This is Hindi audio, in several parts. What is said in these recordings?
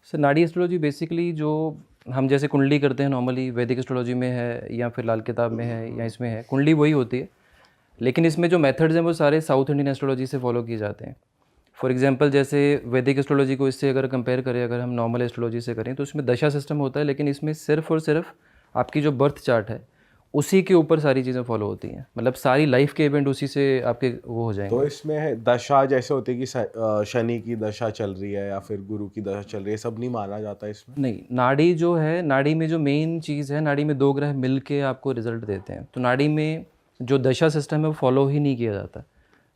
सर नाड़ी एस्ट्रोलॉजी बेसिकली जो हम जैसे कुंडली करते हैं नॉर्मली वैदिक एस्ट्रोलॉजी में है या फिर लाल किताब में है या इसमें है, कुंडली वही होती है। लेकिन इसमें जो मेथड्स हैं वो सारे साउथ इंडियन एस्ट्रोलॉजी से फॉलो किए जाते हैं। फॉर एग्जांपल जैसे वैदिक एस्ट्रोलॉजी को इससे अगर कंपेयर करें, अगर हम नॉर्मल एस्ट्रोलॉजी से करें तो इसमें दशा सिस्टम होता है, लेकिन इसमें सिर्फ और सिर्फ आपकी जो बर्थ चार्ट है उसी के ऊपर सारी चीज़ें फॉलो होती हैं। मतलब सारी लाइफ के इवेंट उसी से आपके वो हो जाएंगे। तो इसमें है दशा जैसे होती है कि शनि की दशा चल रही है या फिर गुरु की दशा चल रही है, सब नहीं माना जाता इसमें? नहीं, नाड़ी जो है, नाड़ी में जो मेन चीज़ है, नाड़ी में 2 ग्रह मिल के आपको रिजल्ट देते हैं। तो नाड़ी में जो दशा सिस्टम है वो फॉलो ही नहीं किया जाता।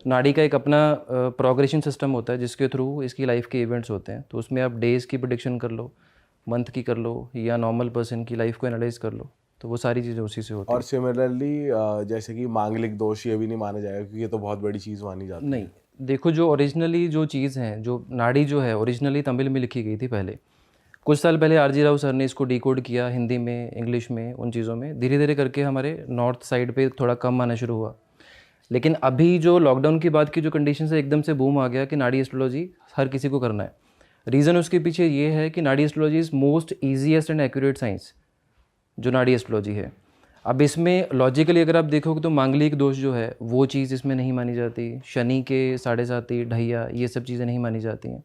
नाड़ी का एक अपना प्रोग्रेशन सिस्टम होता है जिसके थ्रू इसकी लाइफ के इवेंट्स होते हैं। तो उसमें आप डेज़ की प्रिडिक्शन कर लो, मंथ की कर लो, या नॉर्मल पर्सन की लाइफ को एनालाइज कर लो, तो वो सारी चीज़ें उसी से होती हैं। और सिमिलरली जैसे कि मांगलिक दोष ये भी नहीं माना जाएगा क्योंकि ये तो बहुत बड़ी चीज़ मानी जाती है। नहीं, देखो जो ओरिजिनली जो चीज़ है, जो नाड़ी जो है ओरिजिनली तमिल में लिखी गई थी पहले। कुछ साल पहले आरजी राव सर ने इसको डिकोड किया हिंदी में, इंग्लिश में, उन चीज़ों में। धीरे धीरे करके हमारे नॉर्थ साइड पे थोड़ा कम आना शुरू हुआ। लेकिन अभी जो लॉकडाउन के बाद की जो कंडीशन है, एकदम से बूम आ गया कि नाड़ी एस्ट्रोलॉजी हर किसी को करना है। रीज़न उसके पीछे ये है कि नाड़ी astrology is most easiest and accurate science जो नाड़ी एस्ट्रोलॉजी है। अब इसमें लॉजिकली अगर आप देखोगे तो मांगलिक दोष जो है वो चीज़ इसमें नहीं मानी जाती, शनि के 7.5 ढैया, ये सब चीज़ें नहीं मानी जाती हैं।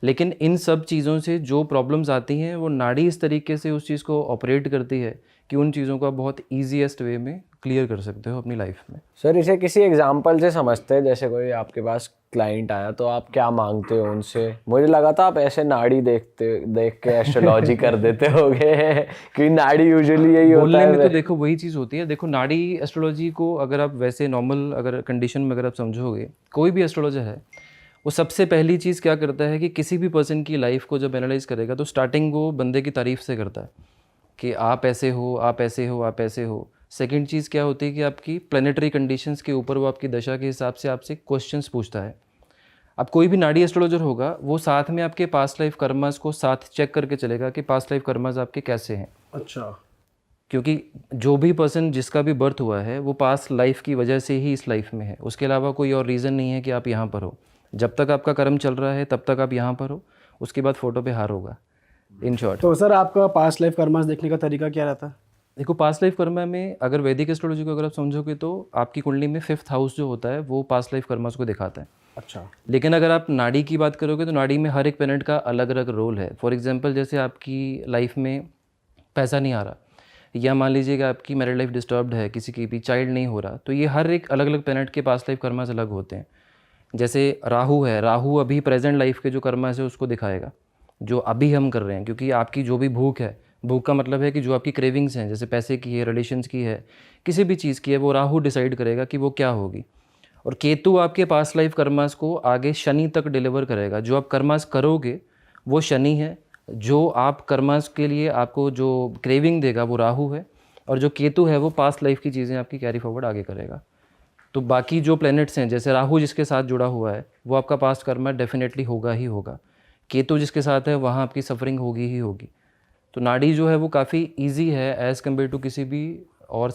लेकिन इन सब चीज़ों से जो प्रॉब्लम्स आती हैं वो नाड़ी इस तरीके से उस चीज़ को ऑपरेट करती है कि उन चीज़ों को आप बहुत ईजीएस्ट वे में क्लियर कर सकते हो अपनी लाइफ में। सर इसे किसी एग्जांपल से समझते हैं, जैसे कोई आपके पास क्लाइंट आया तो आप क्या मांगते हो उनसे? मुझे लगा था आप ऐसे नाड़ी देख के एस्ट्रोलॉजी कर देते होगे कि नाड़ी यूजुअली यही होता बोलने है। में तो देखो वही चीज़ होती है। देखो नाड़ी एस्ट्रोलॉजी को अगर आप वैसे नॉर्मल अगर कंडीशन में अगर आप समझोगे, कोई भी एस्ट्रोलॉजर है वो सबसे पहली चीज़ क्या करता है कि किसी भी पर्सन की लाइफ को जब एनालाइज करेगा तो स्टार्टिंग वो बंदे की तारीफ़ से करता है कि आप ऐसे हो, आप ऐसे हो, आप ऐसे हो। सेकंड चीज़ क्या होती है कि आपकी प्लेनेटरी कंडीशंस के ऊपर वो आपकी दशा के हिसाब से आपसे क्वेश्चंस पूछता है। अब कोई भी नाड़ी एस्ट्रोलॉजर होगा वो साथ में आपके पास्ट लाइफ कर्मास को साथ चेक करके चलेगा कि पास्ट लाइफ कर्मास आपके कैसे हैं। अच्छा। क्योंकि जो भी पर्सन जिसका भी बर्थ हुआ है वो पास्ट लाइफ की वजह से ही इस लाइफ में है, उसके अलावा कोई और रीज़न नहीं है कि आप यहाँ पर हो। जब तक आपका कर्म चल रहा है तब तक आप यहाँ पर हो, उसके बाद फ़ोटो पे हार होगा, इन शॉर्ट। तो सर आपका पास्ट लाइफ कर्मास देखने का तरीका क्या रहता है? देखो पास्ट लाइफ कर्मा में अगर वैदिक एस्ट्रोलॉजी को अगर आप समझोगे तो आपकी कुंडली में 5th हाउस जो होता है वो पास्ट लाइफ कर्मास को दिखाता है। अच्छा। लेकिन अगर आप नाड़ी की बात करोगे तो नाड़ी में हर एक प्लैनेट का अलग अलग रोल है। फॉर एग्जांपल जैसे आपकी लाइफ में पैसा नहीं आ रहा, या मान लीजिए कि आपकी मैरिड लाइफ डिस्टर्ब्ड है, किसी की भी चाइल्ड नहीं हो रहा, तो ये हर एक अलग अलग प्लैनेट के पास्ट लाइफ कर्मास अलग होते हैं। जैसे राहु है, राहु अभी प्रेजेंट लाइफ के जो कर्मास है उसको दिखाएगा जो अभी हम कर रहे हैं। क्योंकि आपकी जो भी भूख है, भूख का मतलब है कि जो आपकी क्रेविंग्स हैं, जैसे पैसे की है, रिलेशंस की है, किसी भी चीज़ की है, वो राहु डिसाइड करेगा कि वो क्या होगी। और केतु आपके पास्ट लाइफ कर्मास को आगे शनि तक डिलीवर करेगा। जो आप कर्मास करोगे वो शनि है, जो आप कर्मास के लिए आपको जो क्रेविंग देगा वो राहु है, और जो केतु है वो पास्ट लाइफ की चीज़ें आपकी कैरी फॉरवर्ड आगे करेगा। तो बाकी जो प्लैनेट्स हैं, जैसे राहु जिसके साथ जुड़ा हुआ है वो आपका पास्ट कर्मा डेफिनेटली होगा ही होगा। केतु जिसके साथ है वहाँ आपकी सफरिंग होगी ही होगी। तो नाड़ी जो है वो काफ़ी ईजी है एज़ कम्पेयर टू किसी भी और